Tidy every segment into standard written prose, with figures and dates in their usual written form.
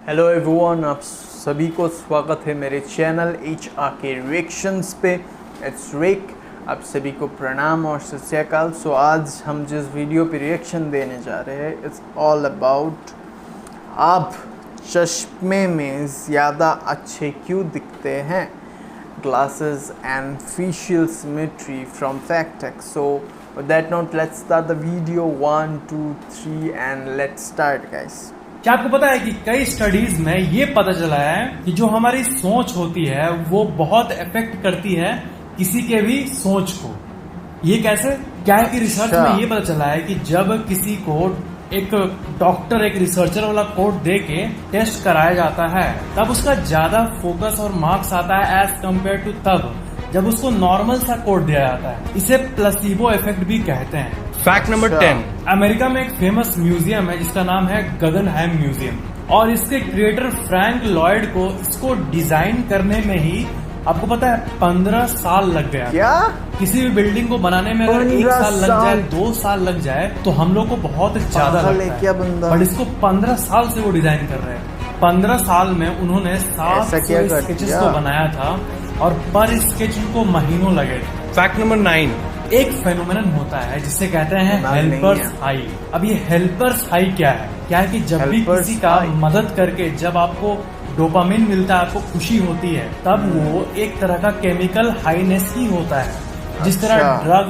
Hello everyone, आप सभी को स्वागत है मेरे चैनल HRK रिएक्शंस पे। इट्स रिक। आप सभी को प्रणाम और सत श्री अकाल। सो आज हम जिस वीडियो पे रिएक्शन देने जा रहे हैं, इट्स ऑल अबाउट आप चश्मे में ज़्यादा अच्छे क्यों दिखते हैं, glasses and facial symmetry from FactTech. So with that note, let's start the video. 1 2 3 and let's start, guys. क्या आपको पता है कि कई स्टडीज में ये पता चला है कि जो हमारी सोच होती है वो बहुत इफेक्ट करती है किसी के भी सोच को। ये कैसे? क्या है कि रिसर्च में ये पता चला है कि जब किसी को एक डॉक्टर एक रिसर्चर वाला कोड दे के टेस्ट कराया जाता है, तब उसका ज्यादा फोकस और मार्क्स आता है एज कम्पेयर टू तब जब उसको नॉर्मल सा कोड दिया जाता है। इसे प्लेसिबो इफेक्ट भी कहते हैं। फैक्ट नंबर 10, अमेरिका में एक फेमस म्यूजियम है जिसका नाम है गगनहाइम म्यूजियम, और इसके क्रिएटर फ्रैंक लॉयड को इसको डिजाइन करने में ही आपको पता है 15 साल लग गया। क्या? किसी भी बिल्डिंग को बनाने में अगर 1 साल लग जाए, 2 साल लग जाए तो हम लोग को बहुत ज्यादा लगता है, बट इसको 15 साल से वो डिजाइन कर रहे हैं। 15 साल में उन्होंने 700 स्केचेस को बनाया था और पर स्केच उनको महीनों लगे थे। फैक्ट नंबर 9, एक फेनोमेनन होता है जिसे कहते हैं हेल्पर्स हाई। अब ये हेल्पर्स हाई क्या है? क्या है कि जब भी किसी का मदद करके जब आपको डोपामिन मिलता है, आपको खुशी होती है, तब वो एक तरह का केमिकल हाईनेस ही होता है। जिस तरह ड्रग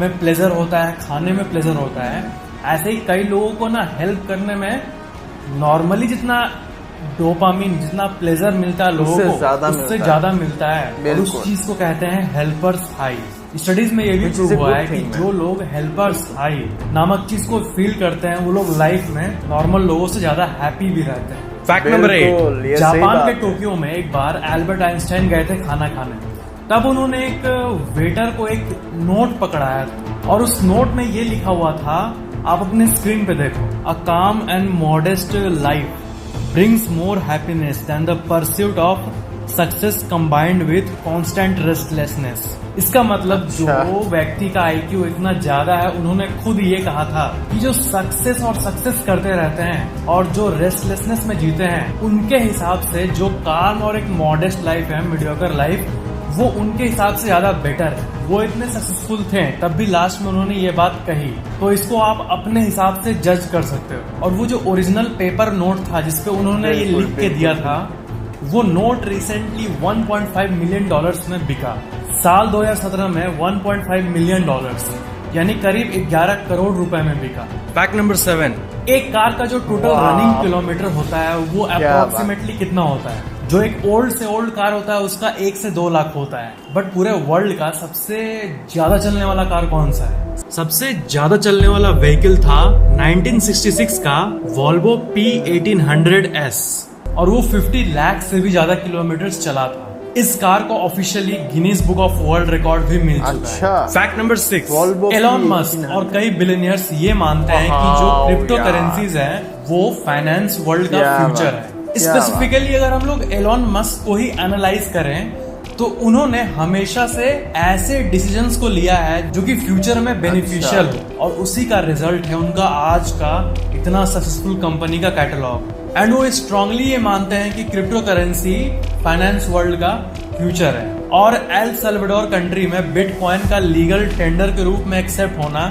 में प्लेजर होता है, खाने में प्लेजर होता है, ऐसे ही कई लोगों को ना हेल्प करने में नॉर्मली जितना डोपामिन, जितना प्लेजर मिलता है लोगों को, उससे ज्यादा मिलता है। और उस चीज को कहते हैं हेल्पर्स हाई। स्टडीज में ये भी प्रूव हुआ है कि जो लोग हेल्पर्स हाई नामक चीज को फील करते हैं, वो लोग लाइफ में नॉर्मल लोगों से ज्यादा हैप्पी भी रहते हैं। फैक्ट नंबर 8, जापान के टोक्यो में एक बार एल्बर्ट आइंस्टाइन गए थे खाना खाने। तब उन्होंने एक वेटर को एक नोट पकड़ाया था और उस नोट में ये लिखा हुआ था, आप अपने स्क्रीन पे देखो, अ काम and modest life brings more happiness than the pursuit of success combined with constant restlessness। इसका मतलब जो व्यक्ति का IQ इतना ज्यादा है, उन्होंने खुद ये कहा था कि जो सक्सेस और सक्सेस करते रहते हैं और जो रेस्टलेसनेस में जीते हैं, उनके हिसाब से जो काम और एक मॉडेस्ट लाइफ है, मीडियोकर लाइफ, वो उनके हिसाब से ज्यादा बेटर है। वो इतने सक्सेसफुल थे तब भी लास्ट में उन्होंने ये बात कही। तो इसको आप अपने हिसाब से जज कर सकते हो। और वो जो ओरिजिनल पेपर नोट था जिसपे उन्होंने ये लिख के दिया था, वो नोट रिसेंटली $1.5 मिलियन में बिका। साल 2017 में $1.5 मिलियन, यानी करीब 11 करोड़ रुपए में बिका। फैक्ट नंबर 7, एक कार का जो टोटल रनिंग किलोमीटर होता है वो अप्रोक्सीमेटली कितना होता है? जो एक ओल्ड से ओल्ड कार होता है उसका 1 से 2 लाख होता है। बट पूरे वर्ल्ड का सबसे ज्यादा चलने वाला कार कौन सा है? सबसे ज्यादा चलने वाला व्हीकल था 1966 का वॉल्वो P1800S, और वो 50 लाख से भी ज्यादा किलोमीटर चला था। इस कार को officially Guinness book of world record भी मिल चुका है। फैक्ट नंबर 6, एलॉन मस्क और कई बिलियनियर्स ये मानते हैं कि जो क्रिप्टो करेंसीज है वो फाइनेंस वर्ल्ड का फ्यूचर है। स्पेसिफिकली अगर हम लोग एलॉन मस्क को ही एनालाइज करें तो उन्होंने हमेशा से ऐसे डिसीजंस को लिया है जो कि फ्यूचर में बेनिफिशियल हो, और उसी का रिजल्ट है उनका आज का इतना सक्सेसफुल कंपनी का कैटलॉग। एंड वो स्ट्रांगली ये मानते हैं कि क्रिप्टो करेंसी फाइनेंस वर्ल्ड का फ्यूचर है। और एल सल्वाडोर कंट्री में बिटकॉइन का लीगल टेंडर के रूप में एक्सेप्ट होना,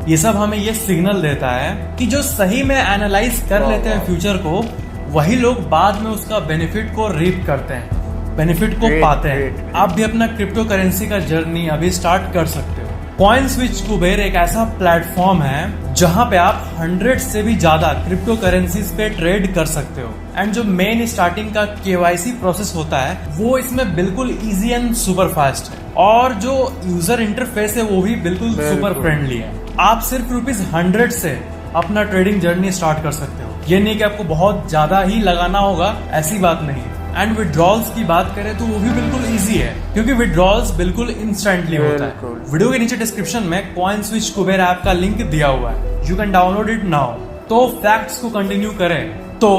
ये सब हमें ये सिग्नल देता है कि जो सही में एनालाइज कर लेते हैं फ्यूचर को, वही लोग बाद में उसका बेनिफिट को रीप करते हैं, बेनिफिट को पाते हैं। आप भी अपना क्रिप्टो करेंसी का जर्नी अभी स्टार्ट कर सकते हो। कॉइनस्विच कुबेर एक ऐसा प्लेटफॉर्म है जहां पे आप 100 से भी ज्यादा क्रिप्टो करेंसीज पे ट्रेड कर सकते हो। एंड जो मेन स्टार्टिंग का KYC प्रोसेस होता है वो इसमें बिल्कुल इजी एंड सुपर फास्ट है, और जो यूजर इंटरफेस है वो भी बिल्कुल सुपर फ्रेंडली है। आप सिर्फ ₹100 से अपना ट्रेडिंग जर्नी स्टार्ट कर सकते हो। ये नहीं कि आपको बहुत ज्यादा ही लगाना होगा, ऐसी बात नहीं। एंड विड्रॉल्स की बात करें तो वो भी बिल्कुल इजी है, क्योंकि विड्रॉल्स बिल्कुल इंस्टेंटली होता है। वीडियो के नीचे डिस्क्रिप्शन में कॉइनस्विच कुबेर ऐप का लिंक दिया हुआ है, you can download it now. तो फैक्ट्स को कंटिन्यू करें तो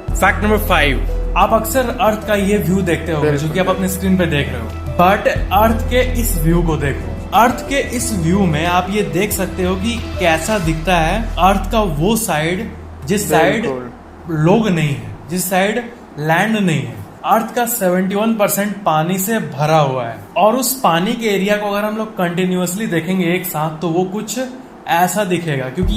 फैक्ट नंबर 5, आप अक्सर अर्थ का ये व्यू देखते होंगे जो कि आप अपने स्क्रीन पे देख रहे हो, बट अर्थ के इस व्यू को देखो। अर्थ के इस व्यू में आप ये देख सकते हो कि कैसा दिखता है अर्थ का वो साइड जिस साइड लोग नहीं है। जिस साइड लैंड नहीं है। अर्थ का 71% पानी से भरा हुआ है और उस पानी के एरिया को अगर हम लोग कंटिन्यूअसली देखेंगे एक साथ तो वो कुछ ऐसा दिखेगा, क्योंकि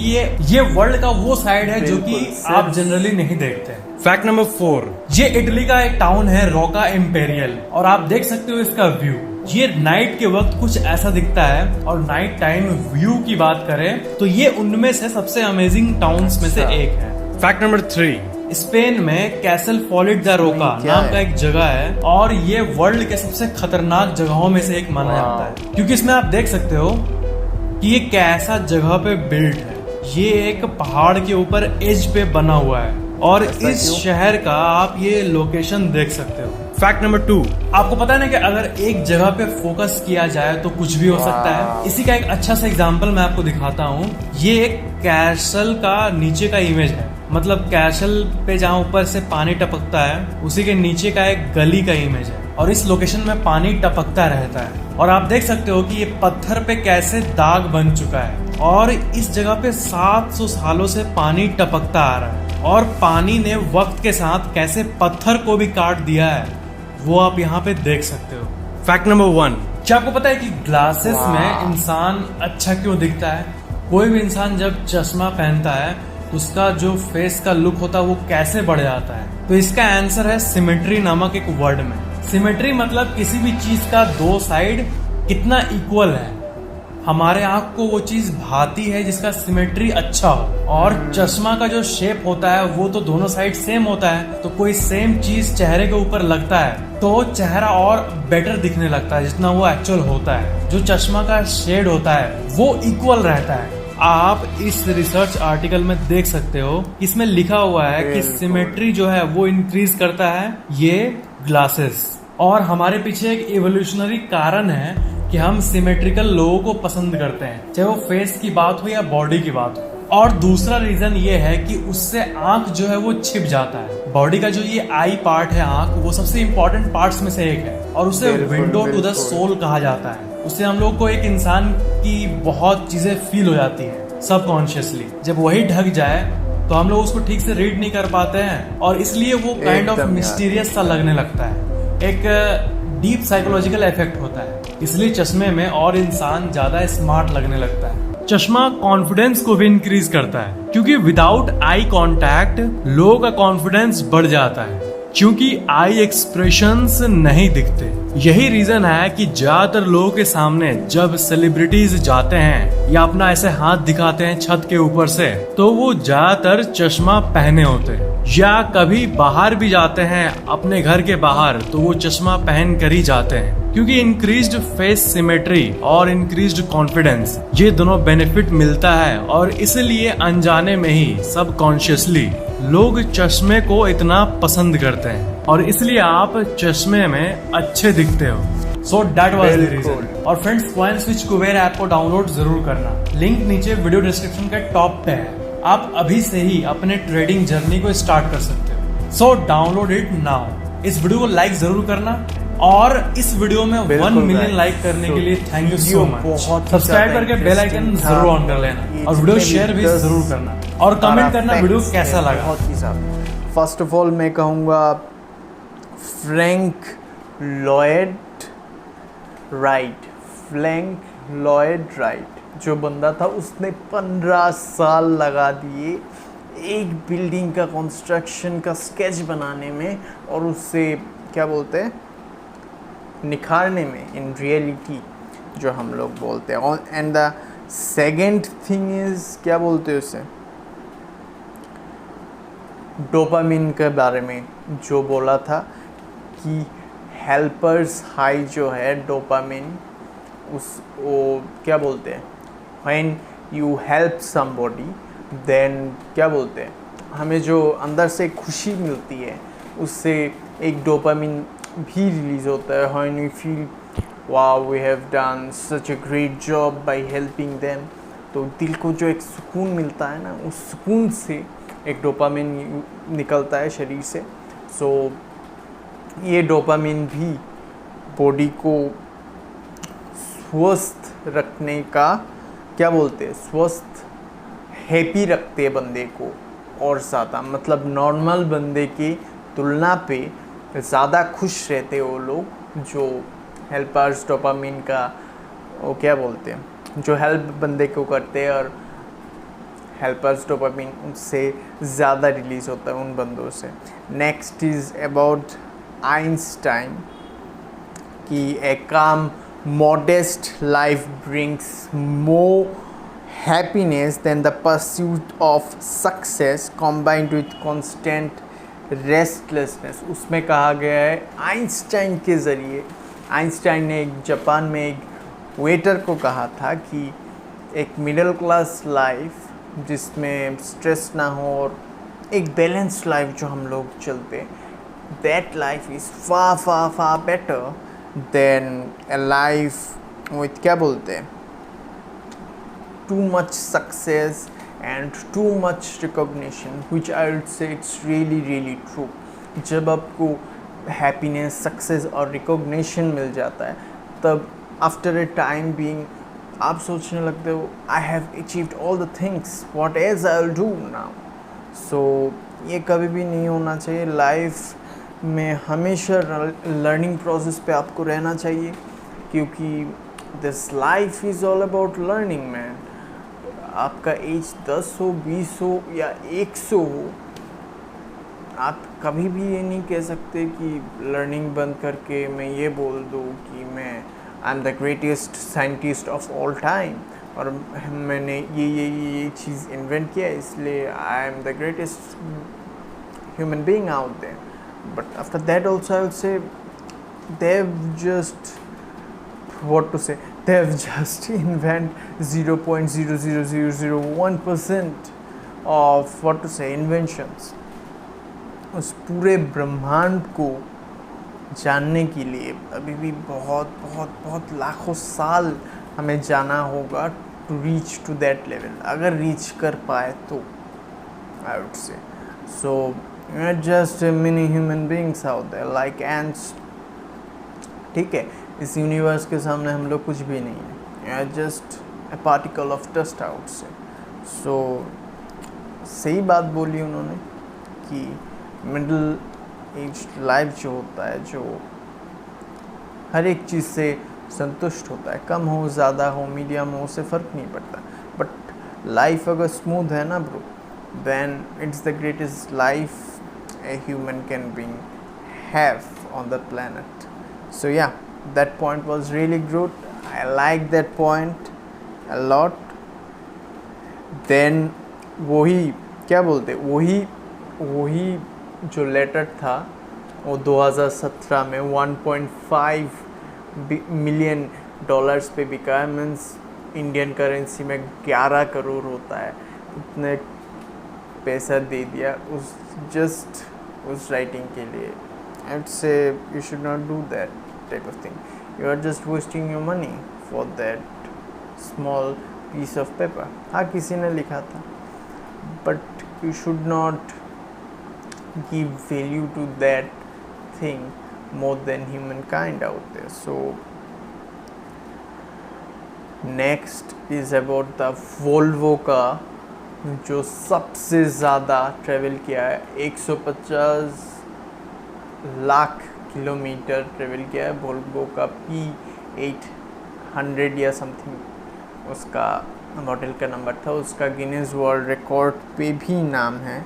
ये वर्ल्ड का वो साइड है जो कि आप जनरली नहीं देखते। फैक्ट नंबर 4, ये इटली का एक टाउन है रोका इम्पेरियल और आप देख सकते हो इसका व्यू। ये नाइट के वक्त कुछ ऐसा दिखता है और नाइट टाइम व्यू की बात करें तो ये उनमें से सबसे अमेजिंग टाउन्स में से एक है। फैक्ट नंबर 3, स्पेन में कैसल फोलिट द रोका नाम का एक जगह है और ये वर्ल्ड के सबसे खतरनाक जगहों में से एक माना जाता है, क्योंकि इसमें आप देख सकते हो कि ये कैसा जगह पे बिल्ड है। ये एक पहाड़ के ऊपर एज पे बना हुआ है और इस शहर का आप ये लोकेशन देख सकते हो। फैक्ट नंबर 2, आपको पता है ना कि अगर एक जगह पे फोकस किया जाए तो कुछ भी हो सकता है। इसी का एक अच्छा सा एग्जांपल मैं आपको दिखाता हूँ। ये एक कैसल का नीचे का इमेज है, मतलब कैसल पे जहाँ ऊपर से पानी टपकता है उसी के नीचे का एक गली का इमेज है और इस लोकेशन में पानी टपकता रहता है और आप देख सकते हो कि ये पत्थर पे कैसे दाग बन चुका है और इस जगह पे 700 सालों से पानी टपकता आ रहा है और पानी ने वक्त के साथ कैसे पत्थर को भी काट दिया है वो आप यहाँ पे देख सकते हो। फैक्ट नंबर 1, क्या आपको पता है कि ग्लासेस में इंसान अच्छा क्यों दिखता है? कोई भी इंसान जब चश्मा पहनता है उसका जो फेस का लुक होता है वो कैसे बढ़ जाता है? तो इसका आंसर है सिमेट्री नामक एक वर्ड में। सिमेट्री मतलब किसी भी चीज का दो साइड कितना इक्वल है। हमारे आंख को वो चीज भाती है जिसका सिमेट्री अच्छा हो और चश्मा का जो शेप होता है वो तो दोनों साइड सेम होता है। तो कोई सेम चीज चेहरे के ऊपर लगता है तो चेहरा और बेटर दिखने लगता है जितना वो एक्चुअल होता है। जो चश्मा का शेड होता है वो इक्वल रहता है। आप इस रिसर्च आर्टिकल में देख सकते हो, इसमें लिखा हुआ है कि सिमेट्री जो है वो इंक्रीज करता है ये ग्लासेस। और हमारे पीछे एक इवोल्यूशनरी कारण है कि हम सिमेट्रिकल लोगों को पसंद करते हैं, चाहे वो फेस की बात हो या बॉडी की बात हो। और दूसरा रीजन ये है कि उससे आंख जो है वो छिप जाता है। बॉडी का जो ये आई पार्ट है आंख, वो सबसे इंपॉर्टेंट पार्ट्स में से एक है और उसे विंडो टू द सोल कहा जाता है। उससे हम लोग को एक इंसान की बहुत चीजें फील हो जाती है सबकॉन्शियसली। जब वही ढक जाए तो हम लोग उसको ठीक से रीड नहीं कर पाते हैं और इसलिए वो काइंड ऑफ मिस्टीरियस सा लगने लगता है। एक डीप साइकोलॉजिकल इफेक्ट होता है, इसलिए चश्मे में और इंसान ज्यादा स्मार्ट लगने लगता है। चश्मा कॉन्फिडेंस को भी इंक्रीज करता है, क्योंकि विदाउट आई कांटेक्ट लोगों का कॉन्फिडेंस बढ़ जाता है, क्योंकि आई एक्सप्रेशंस नहीं दिखते। यही रीजन है कि ज्यादातर लोगों के सामने जब सेलिब्रिटीज जाते हैं या अपना ऐसे हाथ दिखाते हैं छत के ऊपर से तो वो ज्यादातर चश्मा पहने होते हैं, या कभी बाहर भी जाते हैं अपने घर के बाहर तो वो चश्मा पहन कर ही जाते हैं, क्योंकि इंक्रीज्ड फेस सिमेट्री और इंक्रीज्ड कॉन्फिडेंस ये दोनों बेनिफिट मिलता है और इसलिए अनजाने में ही सबकॉन्शियसली लोग चश्मे को इतना पसंद करते हैं और इसलिए आप चश्मे में अच्छे दिखते हो। So that was the reason. और friends, coin switch Kuber app को डाउनलोड जरूर करना, लिंक नीचे वीडियो डिस्क्रिप्शन के टॉप पे है। आप अभी से ही अपने ट्रेडिंग जर्नी को स्टार्ट कर सकते हो। So download it now. इस वीडियो को लाइक जरूर करना और इस वीडियो में 1 मिलियन लाइक करने के लिए thank you so much. Subscribe करके बेल आइकन जरूर ऑन कर लेना और वीडियो शेयर भी जरूर करना और कमेंट करना वीडियो कैसा लगा। फर्स्ट ऑफ ऑल मैं कहूँगा फ्रैंक लॉयड राइट जो बंदा था उसने 15 साल लगा दिए एक बिल्डिंग का कंस्ट्रक्शन का स्केच बनाने में और उससे क्या बोलते हैं निखारने में इन रियलिटी जो हम लोग बोलते हैं। And the second thing is क्या बोलते हैं उसे डोपामिन के बारे में जो बोला था कि हेल्पर्स हाई जो है डोपामिन वो क्या बोलते हैं when you help somebody then क्या बोलते हैं हमें जो अंदर से खुशी मिलती है उससे एक डोपामिन भी रिलीज होता है when we feel wow we have done such a great job by helping them. तो दिल को जो एक सुकून मिलता है ना उस सुकून से एक डोपामिन निकलता है शरीर से। सो ये डोपामिन भी बॉडी को स्वस्थ रखने का क्या बोलते हैं स्वस्थ हैप्पी रखते हैं बंदे को और ज़्यादा, मतलब नॉर्मल बंदे की तुलना पे ज़्यादा खुश रहते वो लोग जो हेल्पर्स डोपामिन का वो क्या बोलते हैं, जो हेल्प बंदे को करते हैं, और हेल्पर्स डोपामिन उससे ज़्यादा रिलीज़ होता है उन बंदों से। नेक्स्ट इज़ अबाउट आइंस्टाइन कि ए काम modest life brings more happiness than the pursuit of success combined with constant restlessness। उसमें कहा गया है आइंस्टाइन के ज़रिए, आइंस्टाइन ने एक जापान में एक वेटर को कहा था कि एक मिडिल क्लास लाइफ जिसमें स्ट्रेस ना हो और एक बैलेंस्ड लाइफ जो हम लोग चलते, that life is far far far better than a life with क्या बोलते हैं, too much success and too much recognition, which I would say it's really really true। जब आपको happiness, success और recognition मिल जाता है तब after a time being आप सोचने लगते हो I have achieved all the things, what else I'll do now। so ये कभी भी नहीं होना चाहिए। लाइफ में हमेशा लर्निंग प्रोसेस पे आपको रहना चाहिए, क्योंकि this life is all about learning man. आपका एज 10 हो, 20 हो या 100 हो, आप कभी भी ये नहीं कह सकते कि लर्निंग बंद करके मैं ये बोल दूँ कि मैं I am the greatest scientist of all time और मैंने ये चीज़ इन्वेंट किया इसलिए I am the greatest human being out there. But after that also I would say they've just invent 0.00001% of inventions। उस पूरे ब्रह्मांड को जानने के लिए अभी भी बहुत बहुत बहुत लाखों साल हमें जाना होगा to reach to that level, अगर रीच कर पाए तो आई would say. So we are just mini human beings out there like ants। ठीक है, इस यूनिवर्स के सामने हम लोग कुछ भी नहीं है, we are just a particle of dust out से। so सही बात बोली उन्होंने कि मिडिल एज लाइफ जो होता है, जो हर एक चीज़ से संतुष्ट होता है, कम हो ज़्यादा हो मीडियम हो उससे फ़र्क नहीं पड़ता, बट लाइफ अगर स्मूथ है ना bro, then it's the greatest life a human can have on the planet। so yeah, that point was really good, I like that point a lot। then वही क्या बोलते, वही जो लेटर था वो 2017 में 1.5 मिलियन डॉलर्स पे बिका है, मीन्स इंडियन करेंसी में 11 करोड़ होता है, उतने पैसा दे दिया उस राइटिंग के लिए। I would say you should not do that type of thing, you are just wasting your money for that small piece of paper. हाँ, किसी ने लिखा था, but you should not give value to that thing more than humankind out there। so next is about the Volvo का जो सबसे ज़्यादा travel किया है, 150 लाख किलोमीटर ट्रेवल किया है वोल्वो का P800 या समथिंग उसका मॉडल का नंबर था, उसका गिनीज वर्ल्ड रिकॉर्ड पे भी नाम है।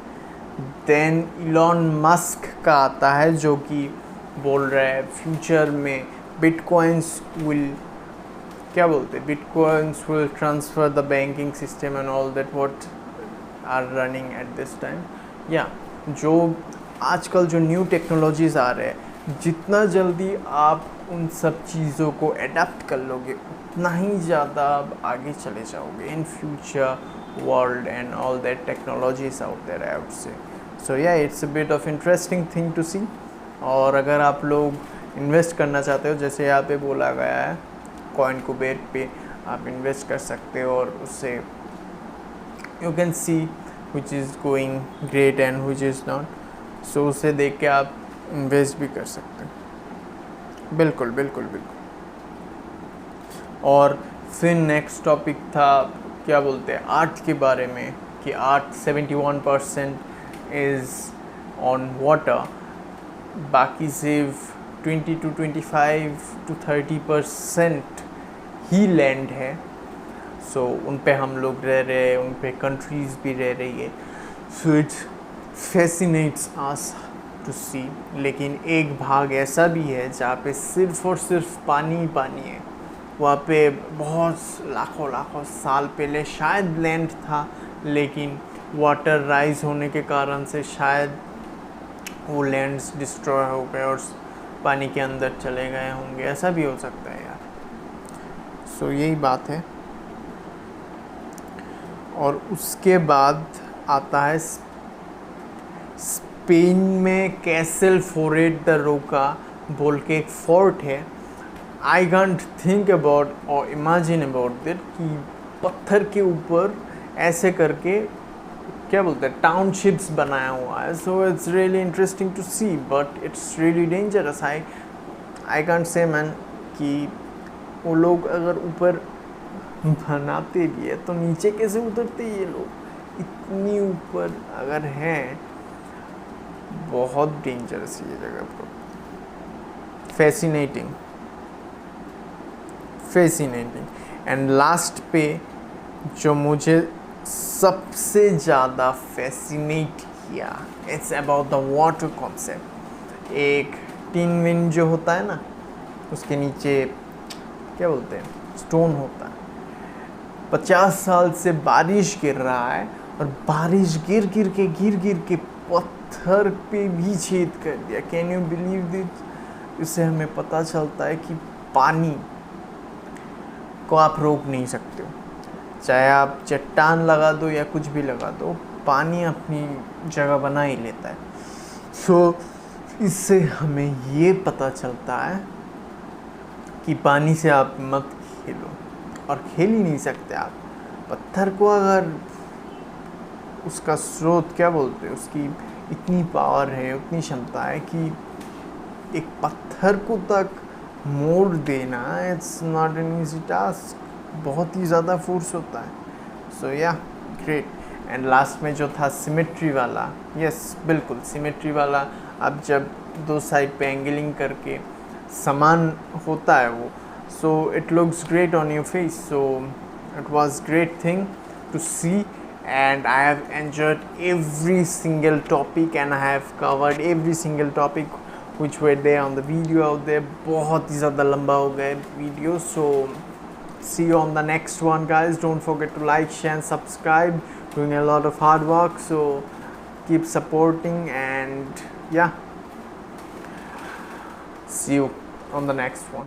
देन इलॉन मस्क का आता है जो कि बोल रहा है फ्यूचर में बिटकॉइंस विल क्या बोलते हैं, bitcoins will transfer the banking system and all that what are running at this time. या जो आजकल जो न्यू टेक्नोलॉजीज़ आ रहे हैं, जितना जल्दी आप उन सब चीज़ों को एडाप्ट कर लोगे उतना ही ज़्यादा आप आगे चले जाओगे in future world and all that technologies out there I would say. So yeah it's a bit of interesting thing to see. और अगर आप लोग इन्वेस्ट करना चाहते हो, जैसे यहाँ पे बोला गया है कॉइन कुबेर पे आप इन्वेस्ट कर सकते हो और उससे you can see which is going great and which is not, so उसे देख के आप इन्वेस्ट भी कर सकते हो। बिल्कुल बिल्कुल बिल्कुल। और फिर नेक्स्ट टॉपिक था क्या बोलते हैं आर्ट के बारे में, कि 71% इज़ ऑन वाटर, बाकी सिर्फ 20 to 25 to 30% ही लैंड है। सो उन पे हम लोग रह रहे हैं, उन पे कंट्रीज़ भी रह रही है। So it's fascinates us to see. लेकिन एक भाग ऐसा भी है जहाँ पे सिर्फ और सिर्फ पानी ही पानी है। वहाँ पे बहुत लाखों साल पहले शायद लैंड था, लेकिन वाटर राइज होने के कारण से शायद वो लैंड्स डिस्ट्रॉय हो गए और पानी के अंदर चले गए होंगे। ऐसा भी हो सकता है यार। सो यही बात है। और उसके बाद आता है स्पेन में कैसल फोरेट द रोका बोल के एक फोर्ट है। आई कांट थिंक अबाउट और इमेजिन अबाउट दैट कि पत्थर के ऊपर ऐसे करके क्या बोलते हैं टाउनशिप्स बनाया हुआ है। So it's really interesting to see, but it's really dangerous. I can't say man कि वो लोग अगर ऊपर बनाते भी है तो नीचे कैसे उतरते ये लोग, इतनी ऊपर अगर हैं। बहुत डेंजरस ये जगह पर। फैसिनेटिंग एंड लास्ट पे जो मुझे सबसे ज़्यादा फैसिनेट किया, it's about the water concept. एक टिन विन जो होता है ना, उसके नीचे क्या बोलते हैं स्टोन होता है। 50 साल से बारिश गिर रहा है और बारिश गिर गिर के पत्थर पे भी छेद कर दिया। Can you believe this? इससे हमें पता चलता है कि पानी को आप रोक नहीं सकते हो, चाहे आप चट्टान लगा दो या कुछ भी लगा दो, पानी अपनी जगह बना ही लेता है। सो इससे हमें ये पता चलता है कि पानी से आप मत खेलो, और खेल ही नहीं सकते आप। पत्थर को अगर उसका स्रोत क्या बोलते हैं, उसकी इतनी पावर है, उतनी क्षमता है कि एक पत्थर को तक मोड़ देना, it's not an easy task. बहुत ही ज़्यादा फोर्स होता है। सो या ग्रेट। एंड लास्ट में जो था सिमेट्री वाला, यस बिल्कुल सिमेट्री वाला। अब जब दो साइड पे एंगलिंग करके समान होता है वो, so it looks great on your face. So it was great thing to see, and I have enjoyed every single topic and I have covered every single topic which were there on the video out there. बहुत ही ज़्यादा लंबा हो गया video. So see you on the next one guys. Don't forget to like, share and subscribe. Doing a lot of hard work, so keep supporting, and yeah, see you on the next one.